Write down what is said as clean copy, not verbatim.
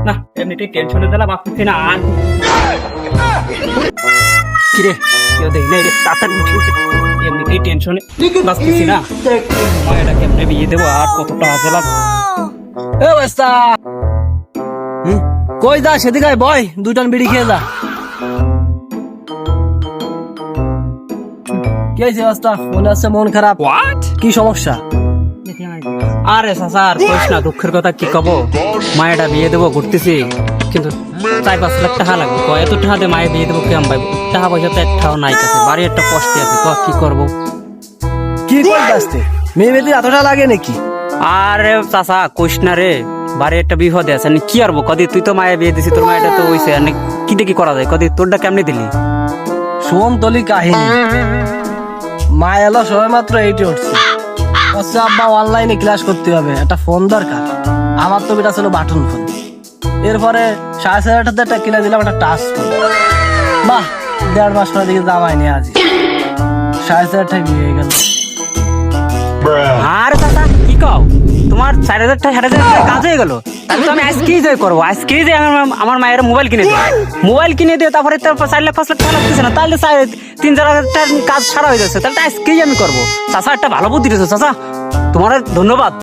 না এমনিতেই টেনশনে দিলাম ভাবতেছি না আর কিরে কেউ দেখি না রে তাড়াতাড়ি উঠে এমনিতেই টেনশনে বাঁচতেছি না মায়েরা কেমনে বিয়ে দেবো আর কতটা হাতে লাগ এ বাস্তা কই যা সেদিকে আয়, বয় 2 টান বিড়ি খেয়ে যা। কি হয়েছে বাস্তা? মনে হচ্ছে মন খারাপ, হোয়াট কি সমস্যা? আরে চাচা আর কইস না, দুঃখের কথা কি কব, মায়েরা বিয়ে দেবো ঘুরতেছি কিন্তু 4-5 লাখ টাকা লাগবে। এত টাকা দিয়ে মায়ের বিয়ে দেবো কেমন পাইবো? টাকা পয়সা তো একটাও নাই কাছে, বাড়ি একটা কষ্টে আছে, কি করবো? কি করতে আসতে মেয়ে মেয়েতে এতটা লাগে নাকি? আরে চাচা কইস না রে, বাড়ি একটা বিপদে আছে, কি করবো? কদি তুই তো মায়ের বিয়ে দিছি, তোর মায়েরটা তো হইছে, কি দেখি করা যায়? কদি তোরটা কেমনে দিলি? শোন তলি কাহিনী, মা এলো সবাই মাত্র 8 উঠছে, আচ্ছা আব্বা অনলাইনে ক্লাস করতে হবে, একটা ফোন দরকার। আমার তো এটা ছিল বাটন ফোন। এরপরে 4,500 টাকা কিনে দিলাম একটা টাচ ফোন। বাহ, 1.5 মাস পরে দেখি জামাই নিয়ে আজ 4,500 টাকা বিয়ে হয়ে গেল। আরে চাচা কি কও, তোমার 4,000 টাকা 7,000 টাকা কাজ হয়ে গেল? তাহলে তো আমি আজকেই যাই করবো, আজকেই যে আমার মায়ের মোবাইল কিনে দিই, মোবাইল কিনে দিয়ে তারপরে তো 4 লাখ 5 লাখ টাকা লাগতেছে না, তাহলে 3-4 হাজার টাকার কাজ সারা হয়ে যাচ্ছে, তাহলে তো আজকেই আমি করবো। চাচা একটা ভালো বুদ্ধি দিয়েছো চাচা, তোমার ধন্যবাদ।